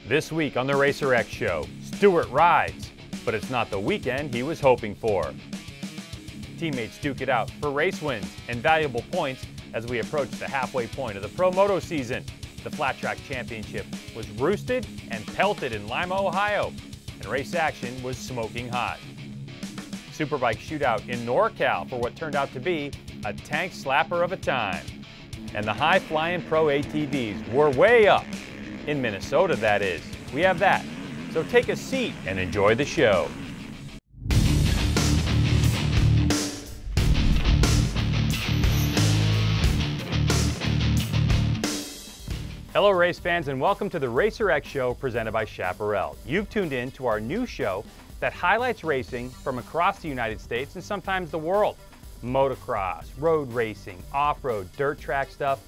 This week on the Racer X Show, Stewart rides, but it's not the weekend he was hoping for. Teammates duke it out for race wins and valuable points as we approach the halfway point of the Pro Moto season. The Flat Track Championship was roosted and pelted in Lima, Ohio, and race action was smoking hot. Superbike shootout in NorCal for what turned out to be a tank slapper of a time. And the high-flying Pro ATVs were way up. In Minnesota, that is. We have that. So take a seat and enjoy the show. Hello race fans and welcome to the Racer X Show presented by Chaparral. You've tuned in to our new show that highlights racing from across the United States and sometimes the world. Motocross, road racing, off-road, dirt track stuff.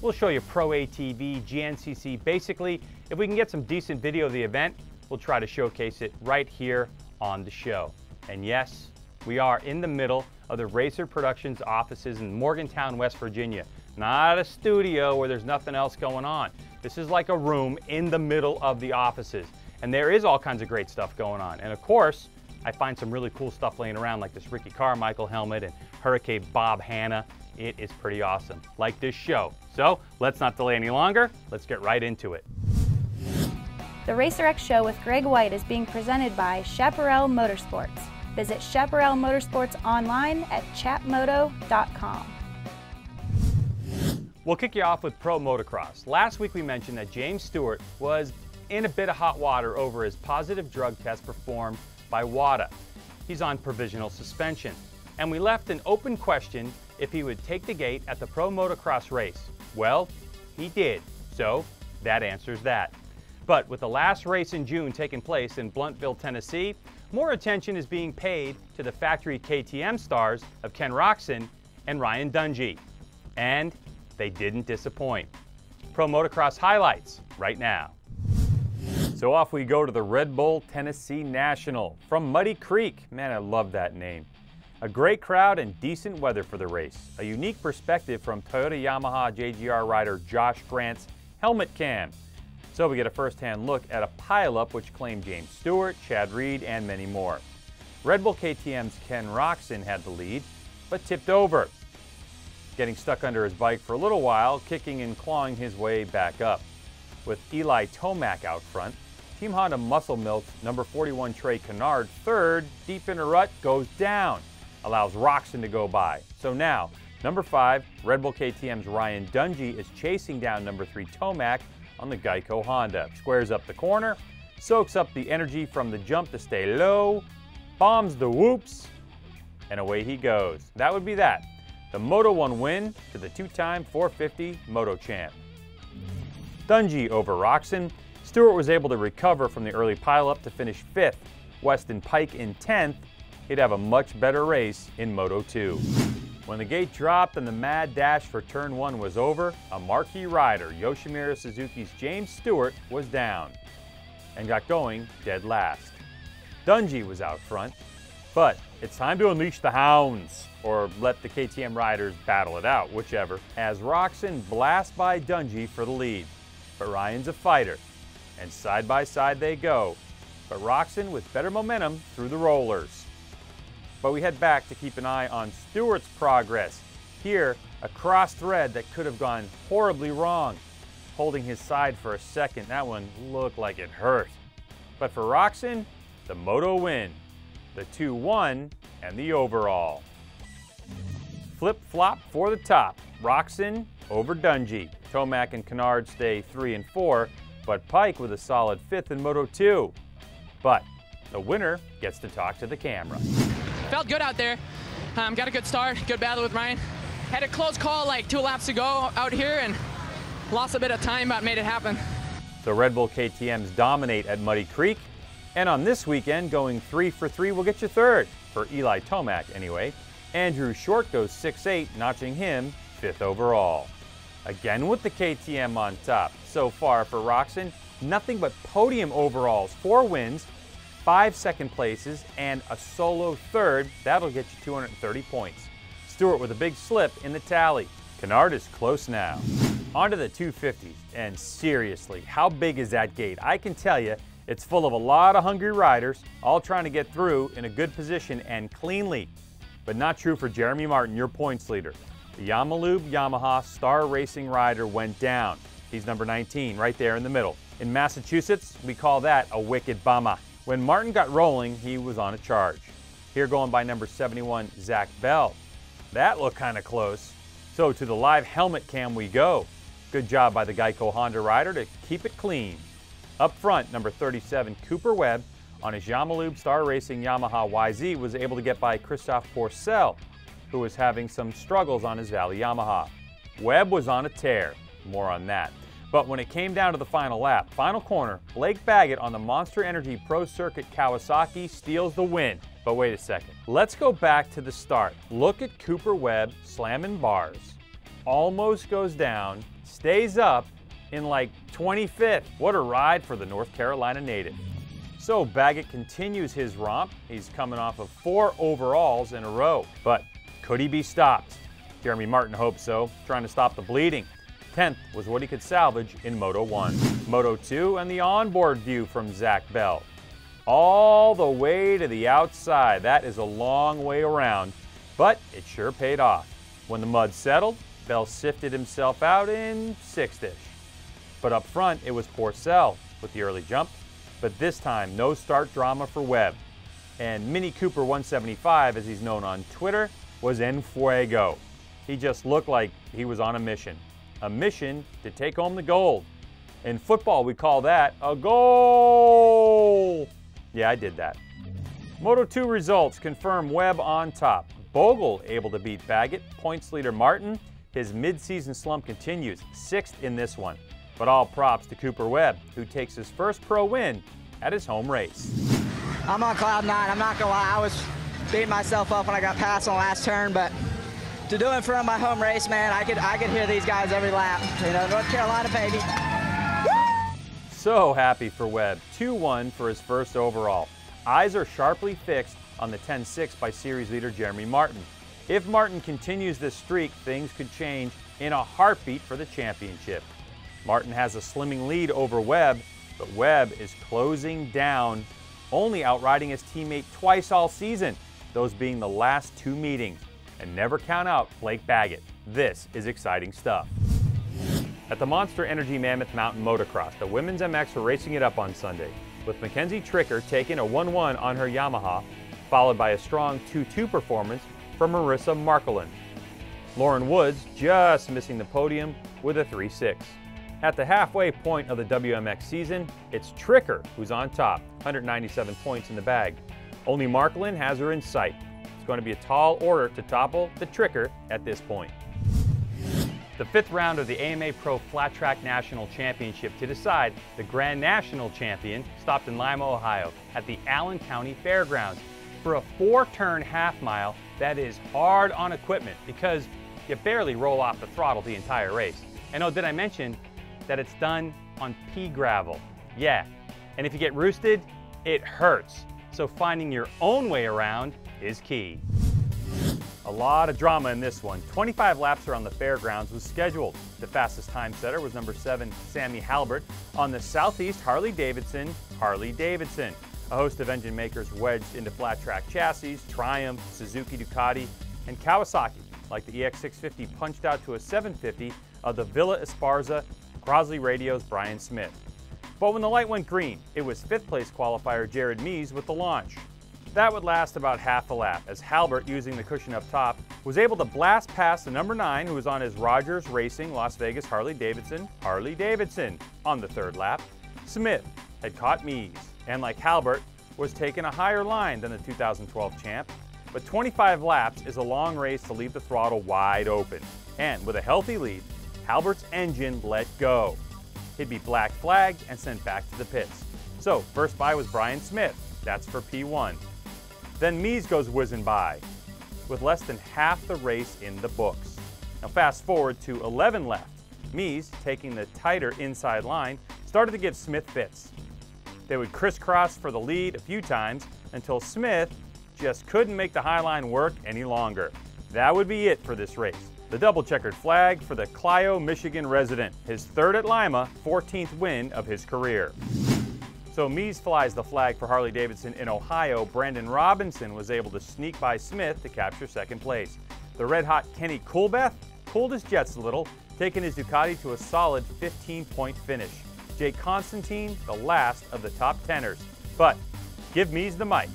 We'll show you Pro ATV, GNCC. Basically, if we can get some decent video of the event, we'll try to showcase it right here on the show. And yes, we are in the middle of the Racer Productions offices in Morgantown, West Virginia. Not a studio where there's nothing else going on. This is like a room in the middle of the offices. And there is all kinds of great stuff going on. And of course, I find some really cool stuff laying around like this Ricky Carmichael helmet and Hurricane Bob Hanna. It is pretty awesome, like this show. So let's not delay any longer. Let's get right into it. The Racer X Show with Greg White is being presented by Chaparral Motorsports. Visit Chaparral Motorsports online at chapmoto.com. We'll kick you off with Pro Motocross. Last week we mentioned that James Stewart was in a bit of hot water over his positive drug test performed by WADA. He's on provisional suspension. And we left an open question if he would take the gate at the Pro Motocross race. Well, he did, so that answers that. But with the last race in June taking place in Blountville, Tennessee, more attention is being paid to the factory KTM stars of Ken Roczen and Ryan Dungey. And they didn't disappoint. Pro Motocross highlights right now. So off we go to the Red Bull Tennessee National from Muddy Creek. Man, I love that name. A great crowd and decent weather for the race. A unique perspective from Toyota Yamaha JGR rider Josh Grant's helmet cam. So we get a first-hand look at a pileup which claimed James Stewart, Chad Reed, and many more. Red Bull KTM's Ken Roczen had the lead, but tipped over, getting stuck under his bike for a little while, kicking and clawing his way back up. With Eli Tomac out front, Team Honda muscle milked number 41 Trey Kennard third, deep in a rut, goes down, allows Roczen to go by. So now, number 5, Red Bull KTM's Ryan Dungey is chasing down number 3 Tomac on the Geico Honda. Squares up the corner, soaks up the energy from the jump to stay low, bombs the whoops, and away he goes. That would be that. The Moto 1 win to the two-time 450 Moto champ. Dungey over Roczen. Stewart was able to recover from the early pileup to finish 5th. Weston Pike in 10th. He'd have a much better race in Moto 2. When the gate dropped and the mad dash for Turn 1 was over, a marquee rider, Yoshimura Suzuki's James Stewart, was down and got going dead last. Dungey was out front, but it's time to unleash the hounds, or let the KTM riders battle it out, whichever, as Roczen blasts by Dungey for the lead. But Ryan's a fighter, and side by side they go, but Roczen with better momentum through the rollers. But we head back to keep an eye on Stewart's progress. Here, a cross thread that could have gone horribly wrong. Holding his side for a second, that one looked like it hurt. But for Roczen, the Moto win, the 2-1, and the overall. Flip-flop for the top. Roczen over Dungey. Tomac and Kennard stay 3 and 4, but Pike with a solid 5th in Moto 2. But the winner gets to talk to the camera. Felt good out there. Got a good start, good battle with Ryan. Had a close call like 2 laps to go out here and lost a bit of time, but made it happen. The Red Bull KTMs dominate at Muddy Creek. And on this weekend, going 3 for 3 will get you 3rd, for Eli Tomac anyway. Andrew Short goes 6-8, notching him 5th overall. Again with the KTM on top. So far for Roczen, nothing but podium overalls, 4 wins, 5 second places, and a solo 3rd. That'll get you 230 points. Stewart with a big slip in the tally. Kennard is close now. On to the 250s, and seriously, how big is that gate? I can tell you, it's full of a lot of hungry riders, all trying to get through in a good position and cleanly. But not true for Jeremy Martin, your points leader. The Yamalube Yamaha Star Racing rider went down. He's number 19, right there in the middle. In Massachusetts, we call that a wicked bama. When Martin got rolling, he was on a charge. Here going by number 71, Zach Bell. That looked kind of close. So to the live helmet cam we go. Good job by the Geico Honda rider to keep it clean. Up front, number 37, Cooper Webb, on his Yamalube Star Racing Yamaha YZ, was able to get by Christophe Pourcel, who was having some struggles on his Valley Yamaha. Webb was on a tear. More on that. But when it came down to the final lap, final corner, Blake Baggett on the Monster Energy Pro Circuit Kawasaki steals the win. But wait a second. Let's go back to the start. Look at Cooper Webb slamming bars. Almost goes down, stays up in like 25th. What a ride for the North Carolina native. So Baggett continues his romp. He's coming off of 4 overalls in a row. But could he be stopped? Jeremy Martin hoped so, trying to stop the bleeding. 10th was what he could salvage in Moto 1. Moto 2 and the onboard view from Zach Bell. All the way to the outside. That is a long way around, but it sure paid off. When the mud settled, Bell sifted himself out in 6th-ish. But up front, it was Pourcel with the early jump, but this time, no start drama for Webb. And Mini Cooper 175, as he's known on Twitter, was en fuego. He just looked like he was on a mission to take home the gold. In football, we call that a goal. Yeah, I did that. Moto 2 results confirm Webb on top. Bogle able to beat Baggett. Points leader Martin. His mid-season slump continues, 6th in this one. But all props to Cooper Webb, who takes his first pro win at his home race. I'm on cloud 9. I'm not gonna lie. I was beating myself up when I got past on the last turn, but to do it in front of my home race, man, I could hear these guys every lap. You know, North Carolina, baby. So happy for Webb, 2-1 for his first overall. Eyes are sharply fixed on the 10-6 by series leader Jeremy Martin. If Martin continues this streak, things could change in a heartbeat for the championship. Martin has a slimming lead over Webb, but Webb is closing down, only outriding his teammate twice all season, those being the last 2 meetings. And never count out Blake Baggett. This is exciting stuff. At the Monster Energy Mammoth Mountain Motocross, the women's MX were racing it up on Sunday, with Mackenzie Tricker taking a 1-1 on her Yamaha, followed by a strong 2-2 performance from Marissa Markelin. Lauren Woods just missing the podium with a 3-6. At the halfway point of the WMX season, it's Tricker who's on top, 197 points in the bag. Only Markelin has her in sight. It's going to be a tall order to topple the Tricker at this point. The 5th round of the AMA Pro Flat Track National Championship to decide the Grand National Champion stopped in Lima, Ohio at the Allen County Fairgrounds for a 4-turn half mile that is hard on equipment because you barely roll off the throttle the entire race. And oh, did I mention that it's done on pea gravel? Yeah, and if you get roosted, it hurts. So finding your own way around is key. A lot of drama in this one. 25 laps around the fairgrounds was scheduled. The fastest time setter was number 7, Sammy Halbert, on the Southeast Harley-Davidson, a host of engine makers wedged into flat track chassis, Triumph, Suzuki Ducati, and Kawasaki, like the EX650 punched out to a 750 of the Villa Esparza Crosley Radio's Brian Smith. But when the light went green, it was 5th place qualifier Jared Mees with the launch. That would last about half a lap, as Halbert, using the cushion up top, was able to blast past the number 9, who was on his Rogers Racing Las Vegas Harley-Davidson, on the 3rd lap. Smith had caught Mees, and like Halbert, was taking a higher line than the 2012 champ. But 25 laps is a long race to leave the throttle wide open. And with a healthy lead, Halbert's engine let go. He'd be black flagged and sent back to the pits. So first by was Brian Smith, that's for P1. Then Mees goes whizzing by, with less than half the race in the books. Now fast forward to 11 left. Mees, taking the tighter inside line, started to give Smith fits. They would crisscross for the lead a few times until Smith just couldn't make the high line work any longer. That would be it for this race. The double checkered flag for the Clio, Michigan resident, his third at Lima, 14th win of his career. So Mies flies the flag for Harley-Davidson in Ohio. Brandon Robinson was able to sneak by Smith to capture second place. The red-hot Kenny Coolbeth cooled his jets a little, taking his Ducati to a solid 15-point finish. Jake Constantine, the last of the top teners. But give Mies the mic.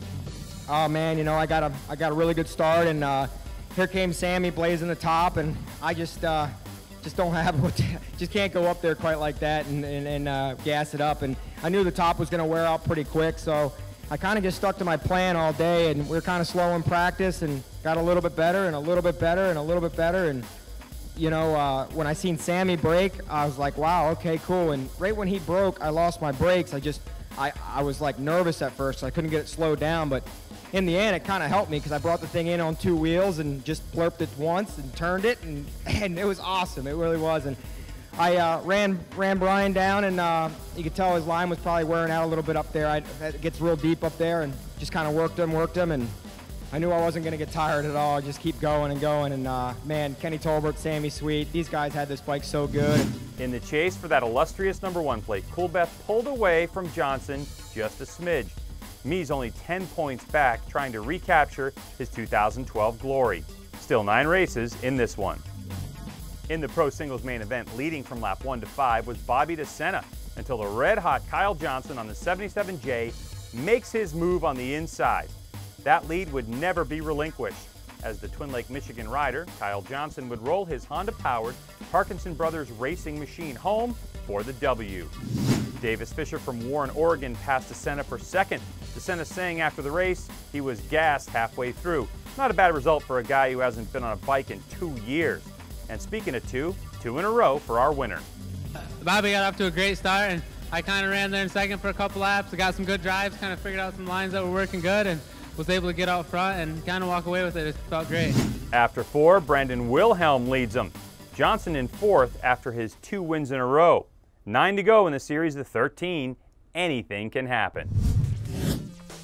Oh man, you know, I got a really good start, and here came Sammy blazing the top, and I just don't have, just can't go up there quite like that and gas it up. And I knew the top was going to wear out pretty quick, so I kind of just stuck to my plan all day, and we were kind of slow in practice and got a little bit better and a little bit better and a little bit better. And you know, when I seen Sammy break, I was like, wow, okay, cool. And right when he broke, I lost my brakes. I was like nervous at first, so I couldn't get it slowed down, but in the end, it kind of helped me because I brought the thing in on 2 wheels and just blurped it once and turned it, and it was awesome. It really was. And I ran Brian down, and you could tell his line was probably wearing out a little bit up there. It gets real deep up there, and just kind of worked him, and I knew I wasn't going to get tired at all. I just keep going and going, and man, Kenny Tolbert, Sammy Sweet, these guys had this bike so good. In the chase for that illustrious #1 plate, Coolbeth pulled away from Johnson just a smidge. Mies only 10 points back, trying to recapture his 2012 glory. Still 9 races in this one. In the Pro Singles main event, leading from lap 1 to 5 was Bobby DeSena, until the red-hot Kyle Johnson on the 77J makes his move on the inside. That lead would never be relinquished. As the Twin Lake, Michigan rider, Kyle Johnson would roll his Honda-powered Parkinson Brothers racing machine home for the W. Davis Fisher from Warren, Oregon passed DeSena for second. DeSena saying after the race he was gassed halfway through. Not a bad result for a guy who hasn't been on a bike in 2 years. And speaking of two in a row for our winner. Bobby got off to a great start, and I kind of ran there in second for a couple laps. I got some good drives, kind of figured out some lines that were working good, and was able to get out front and kind of walk away with it. It felt great. After 4, Brandon Wilhelm leads them. Johnson in 4th after his 2 wins in a row. 9 to go in the series of 13. Anything can happen.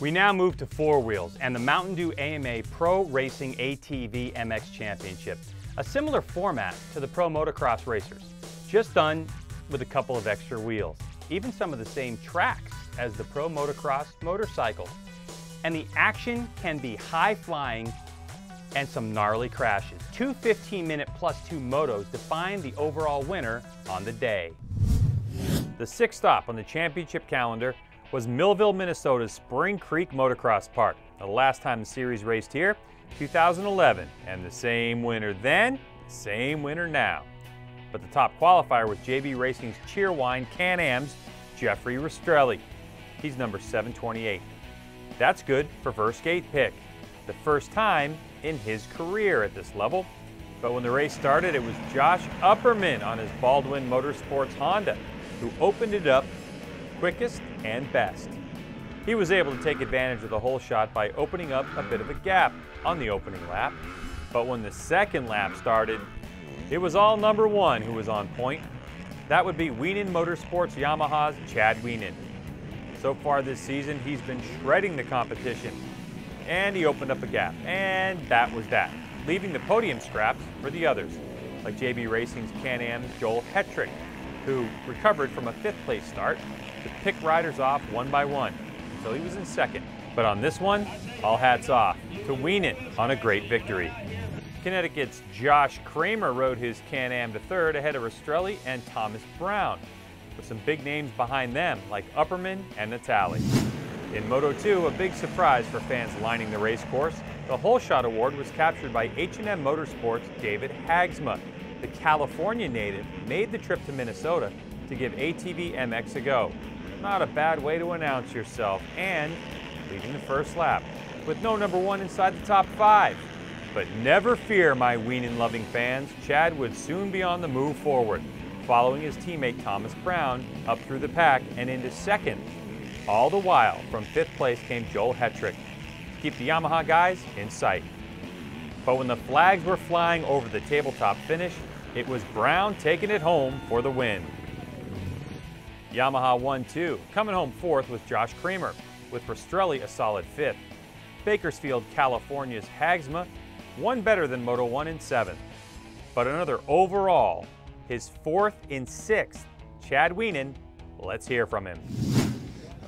We now move to 4 wheels and the Mountain Dew AMA Pro Racing ATV MX Championship. A similar format to the Pro Motocross racers, just done with a couple of extra wheels. Even some of the same tracks as the Pro Motocross motorcycle. And the action can be high-flying and some gnarly crashes. 2 15-minute +2 motos define the overall winner on the day. The 6th stop on the championship calendar was Millville, Minnesota's Spring Creek Motocross Park. The last time the series raced here, 2011, and the same winner then, the same winner now. But the top qualifier was JB Racing's Cheerwine Can-Am's Jeffrey Rastrelli. He's number 728. That's good for first gate pick. The first time in his career at this level. But when the race started, it was Josh Upperman on his Baldwin Motorsports Honda who opened it up quickest and best. He was able to take advantage of the hole shot by opening up a bit of a gap on the opening lap. But when the second lap started, it was all number 1 who was on point. That would be Wienen Motorsports Yamaha's Chad Wienen. So far this season, he's been shredding the competition. And he opened up a gap, and that was that, leaving the podium scraps for the others, like JB Racing's Can-Am's Joel Hetrick, who recovered from a 5th place start to pick riders off one by one until he was in 2nd. But on this one, all hats off to Wienen on a great victory. Connecticut's Josh Kramer rode his Can-Am to 3rd ahead of Rastrelli and Thomas Brown, with some big names behind them like Upperman and Natali. In Moto2, a big surprise for fans lining the race course, the Hole Shot Award was captured by H&M Motorsports' David Hagsma. The California native made the trip to Minnesota to give ATV MX a go. Not a bad way to announce yourself, and leading the first lap, with no number 1 inside the top 5. But never fear, my Wienen-loving fans, Chad would soon be on the move forward, following his teammate Thomas Brown up through the pack and into 2nd. All the while, from 5th place came Joel Hetrick to keep the Yamaha guys in sight. But when the flags were flying over the tabletop finish, it was Brown taking it home for the win. Yamaha won 2. Coming home 4th was Josh Kramer, with Rastrelli a solid 5th. Bakersfield, California's Hagsma won better than Moto 1 in 7th. but another overall, his 4th in 6th. Chad Wienen, let's hear from him.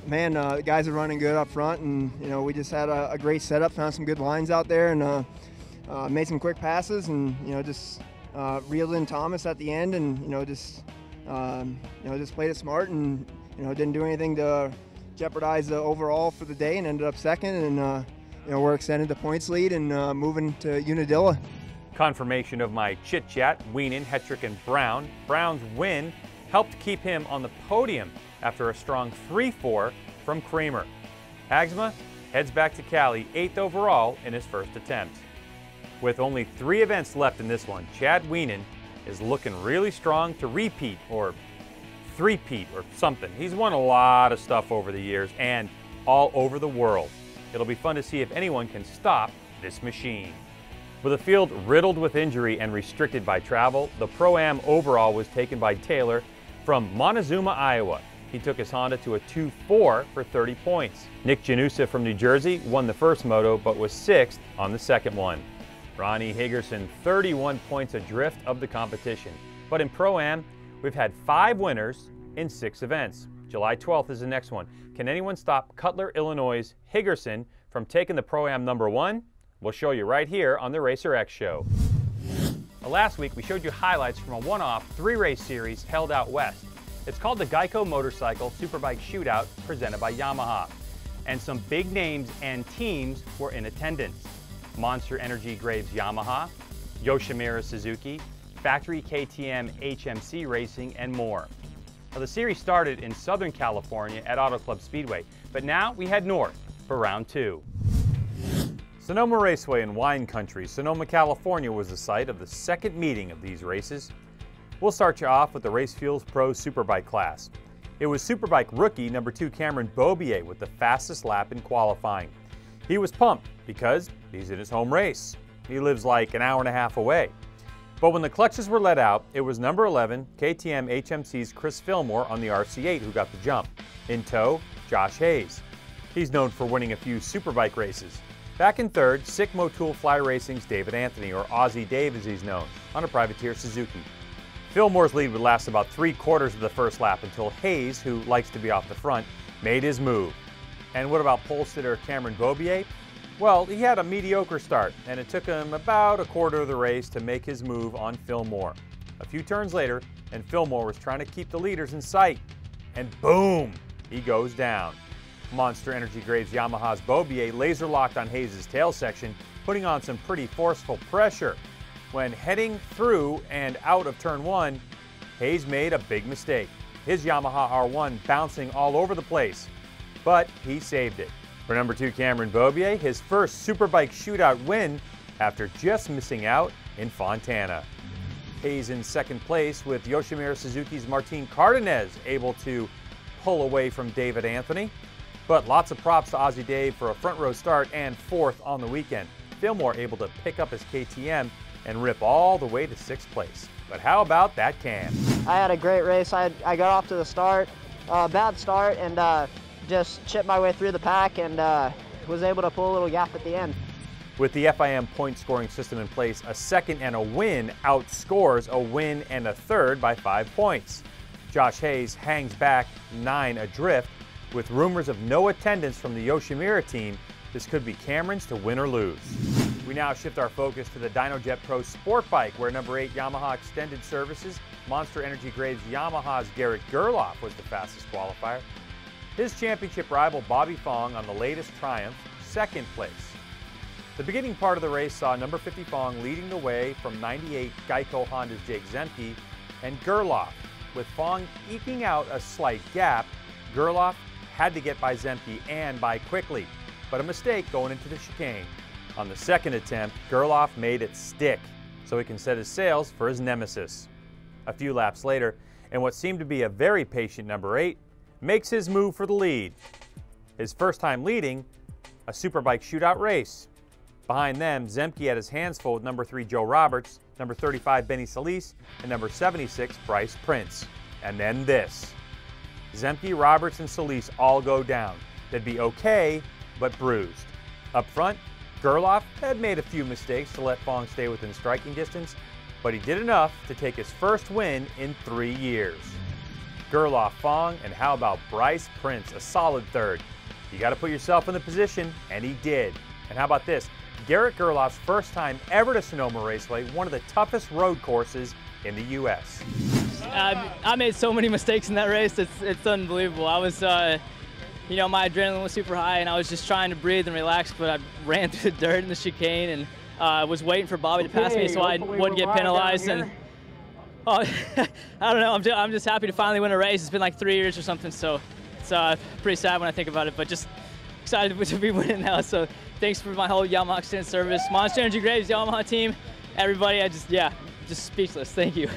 Man, the guys are running good up front, and we just had a great setup, found some good lines out there, and made some quick passes, and just reeled in Thomas at the end, and just played it smart, and didn't do anything to jeopardize the overall for the day, and ended up second, and we're extended the points lead and moving to Unadilla. Confirmation of my chit-chat, Wienen, Hetrick, and Brown. Brown's win helped keep him on the podium after a strong 3-4 from Kramer. Hagsma heads back to Cali, 8th overall in his first attempt. With only 3 events left in this one, Chad Wienen is looking really strong to repeat or three-peat or something. He's won a lot of stuff over the years and all over the world. It'll be fun to see if anyone can stop this machine. With a field riddled with injury and restricted by travel, the Pro-Am overall was taken by Taylor from Montezuma, Iowa. He took his Honda to a 2-4 for 30 points. Nick Janusa from New Jersey won the first moto but was 6th on the second one. Ronnie Higgerson, 31 points adrift of the competition. But in Pro-Am, we've had 5 winners in 6 events. July 12th is the next one. Can anyone stop Cutler, Illinois' Higgerson from taking the Pro-Am #1? We'll show you right here on the Racer X Show. Last week, we showed you highlights from a one-off 3-race series held out west. It's called the Geico Motorcycle Superbike Shootout, presented by Yamaha. And some big names and teams were in attendance. Monster Energy Graves Yamaha, Yoshimura Suzuki, Factory KTM HMC Racing, and more. Now, the series started in Southern California at Auto Club Speedway, but now we head north for round 2. Sonoma Raceway in wine country, Sonoma, California was the site of the second meeting of these races. We'll start you off with the Race Fuels Pro Superbike class. It was Superbike rookie #2 Cameron Beaubier with the fastest lap in qualifying. He was pumped because he's in his home race. He lives like an hour and a half away. But when the clutches were let out, it was number 11 KTM HMC's Chris Fillmore on the RC8 who got the jump. In tow, Josh Hayes. He's known for winning a few Superbike races. Back in third, Sick Motul Fly Racing's David Anthony, or Aussie Dave as he's known, on a privateer Suzuki. Fillmore's lead would last about 3/4 of the first lap until Hayes, who likes to be off the front, made his move. And what about pole sitter Cameron Beaubier? Well, he had a mediocre start, and it took him about 1/4 of the race to make his move on Fillmore. A few turns later, and Fillmore was trying to keep the leaders in sight. And boom, he goes down. Monster Energy Graves Yamaha's Beaubier laser locked on Hayes' tail section, putting on some pretty forceful pressure. When heading through and out of turn 1, Hayes made a big mistake. His Yamaha R1 bouncing all over the place, but he saved it. For #2 Cameron Beaubier, his first Superbike Shootout win after just missing out in Fontana. Hayes in second place with Yoshimura Suzuki's Martin Cardenas able to pull away from David Anthony. But lots of props to Aussie Dave for a front row start and 4th on the weekend. Fillmore able to pick up his KTM and rip all the way to 6th place. But how about that can? I had a great race. I got off to the start, bad start, and just chipped my way through the pack and was able to pull a little gap at the end. With the FIM point scoring system in place, a second and a win outscores a win and a third by 5 points. Josh Hayes hangs back 9 adrift. With rumors of no attendance from the Yoshimura team, this could be Cameron's to win or lose. We now shift our focus to the DynoJet Pro Sport Bike, where #8 Yamaha Extended Services, Monster Energy Graves Yamaha's Garrett Gerloff was the fastest qualifier. His championship rival Bobby Fong on the latest Triumph, 2nd place. The beginning part of the race saw #50 Fong leading the way from 98 Geico Honda's Jake Zemke and Gerloff. With Fong eking out a slight gap, Gerloff had to get by Zemke and by quickly, but a mistake going into the chicane. On the second attempt, Gerloff made it stick, so he can set his sails for his nemesis. A few laps later, and what seemed to be a very patient #8 makes his move for the lead. His first time leading a Superbike Shootout race. Behind them, Zemke had his hands full with #3 Joe Roberts, #35 Benny Solis, and #76 Bryce Prince. And then this. Zemke, Roberts, and Solis all go down. They'd be okay, but bruised. Up front, Gerloff had made a few mistakes to let Fong stay within striking distance, but he did enough to take his first win in 3 years. Gerloff, Fong, and how about Bryce Prince, a solid third. You got to put yourself in the position, and he did. And how about this? Garrett Gerloff's first time ever to Sonoma Raceway, one of the toughest road courses in the U.S. I made so many mistakes in that race. It's unbelievable. I was, you know, my adrenaline was super high, and I was just trying to breathe and relax, but I ran through the dirt in the chicane and was waiting for Bobby to pass me so I wouldn't get penalized. And I don't know. I'm just happy to finally win a race. It's been like 3 years or something, so it's pretty sad when I think about it, but just excited to be winning now. So thanks for my whole Yamaha extended service, Monster Energy Graves, Yamaha team, everybody. Just speechless. Thank you.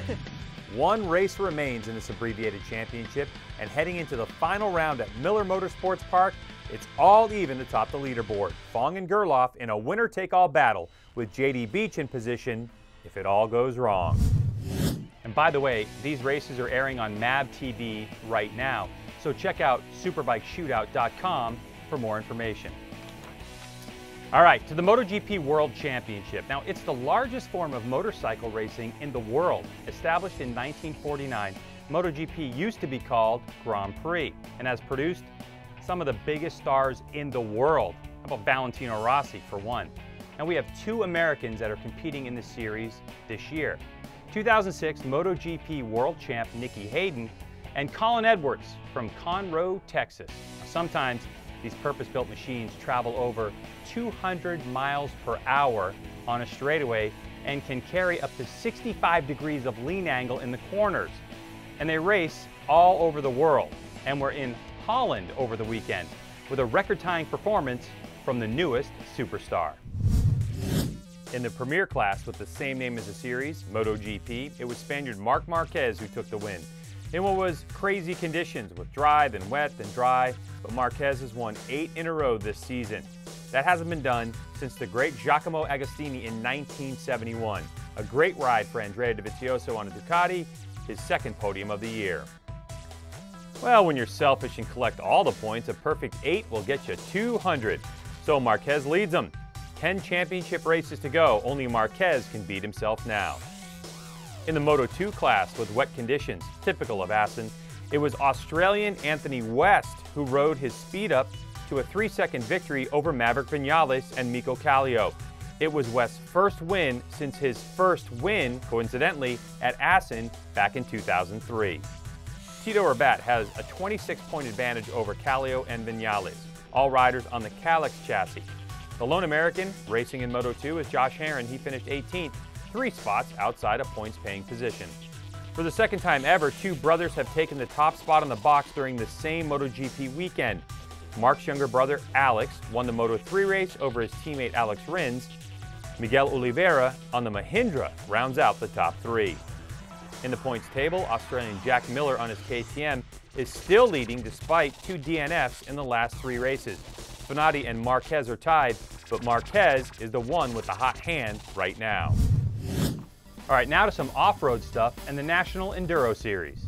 One race remains in this abbreviated championship, and heading into the final round at Miller Motorsports Park, it's all even to top the leaderboard. Fong and Gerloff in a winner-take-all battle, with JD Beach in position if it all goes wrong. And by the way, these races are airing on MAB TV right now, so check out superbikeshootout.com for more information. All right, to the MotoGP World Championship. Now, it's the largest form of motorcycle racing in the world. Established in 1949, MotoGP used to be called Grand Prix and has produced some of the biggest stars in the world. How about Valentino Rossi, for one? And we have 2 Americans that are competing in the series this year. 2006 MotoGP World Champ Nicky Hayden and Colin Edwards from Conroe, Texas. Sometimes these purpose-built machines travel over 200 miles per hour on a straightaway and can carry up to 65 degrees of lean angle in the corners. And they race all over the world. And we're in Holland over the weekend with a record-tying performance from the newest superstar. In the premier class with the same name as the series, MotoGP, it was Spaniard Marc Marquez who took the win. In what was crazy conditions with dry, then wet, then dry, but Marquez has won 8 in a row this season. That hasn't been done since the great Giacomo Agostini in 1971. A great ride for Andrea Dovizioso on a Ducati, his second podium of the year. Well, when you're selfish and collect all the points, a perfect 8 will get you 200. So Marquez leads them. 10 championship races to go. Only Marquez can beat himself now. In the Moto2 class with wet conditions, typical of Assen, it was Australian Anthony West who rode his speed up to a 3-second victory over Maverick Vinales and Mico Kallio. It was West's first win since his first win, coincidentally, at Assen back in 2003. Tito Rabat has a 26-point advantage over Kallio and Vinales, all riders on the Kalex chassis. The lone American racing in Moto2 is Josh Herron. He finished 18th, 3 spots outside a points-paying position. For the second time ever, 2 brothers have taken the top spot in the box during the same MotoGP weekend. Mark's younger brother, Alex, won the Moto3 race over his teammate Alex Rins. Miguel Oliveira on the Mahindra rounds out the top 3. In the points table, Australian Jack Miller on his KTM is still leading despite 2 DNFs in the last 3 races. Finati and Marquez are tied, but Marquez is the one with the hot hand right now. All right, now to some off-road stuff and the National Enduro Series.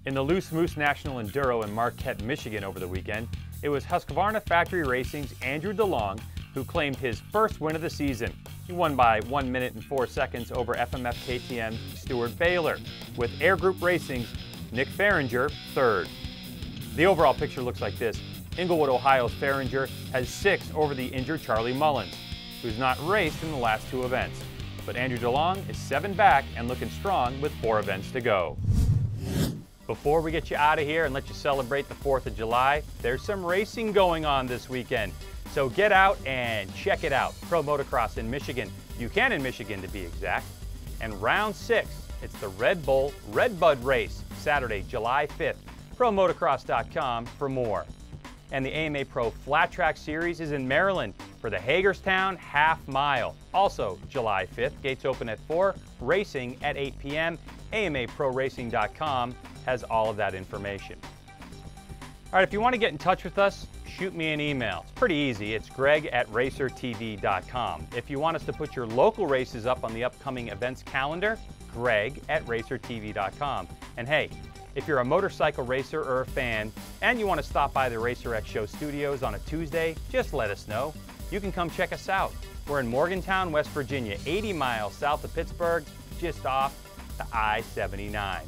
In the Loose Moose National Enduro in Marquette, Michigan over the weekend, it was Husqvarna Factory Racing's Andrew DeLong who claimed his first win of the season. He won by 1 minute and 4 seconds over FMF KTM Stuart Baylor, with Air Group Racing's Nick Farringer third. The overall picture looks like this. Inglewood, Ohio's Farringer has 6 over the injured Charlie Mullins, who's not raced in the last 2 events. But Andrew DeLong is 7 back and looking strong with 4 events to go. Before we get you out of here and let you celebrate the 4th of July, there's some racing going on this weekend. So get out and check it out. Pro Motocross in Michigan, Buchanan, Michigan to be exact. And round 6, it's the Red Bull Red Bud race, Saturday, July 5th. ProMotocross.com for more. And the AMA Pro Flat Track Series is in Maryland for the Hagerstown Half Mile. Also July 5th, gates open at 4, racing at 8 p.m. AMAProRacing.com has all of that information. All right, if you want to get in touch with us, shoot me an email. It's pretty easy. It's greg@racertv.com. If you want us to put your local races up on the upcoming events calendar, greg@racertv.com. And hey, if you're a motorcycle racer or a fan and you want to stop by the Racer X Show studios on a Tuesday, just let us know. You can come check us out. We're in Morgantown, West Virginia, 80 miles south of Pittsburgh, just off the I-79.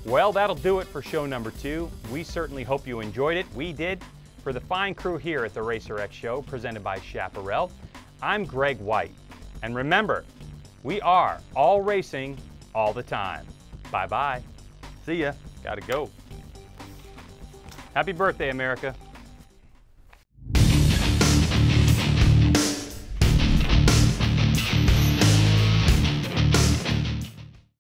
Well, that'll do it for show number 2. We certainly hope you enjoyed it. We did. For the fine crew here at the Racer X Show, presented by Chaparral, I'm Greg White. And remember, we are all racing all the time. Bye-bye. See ya. Gotta go. Happy birthday, America.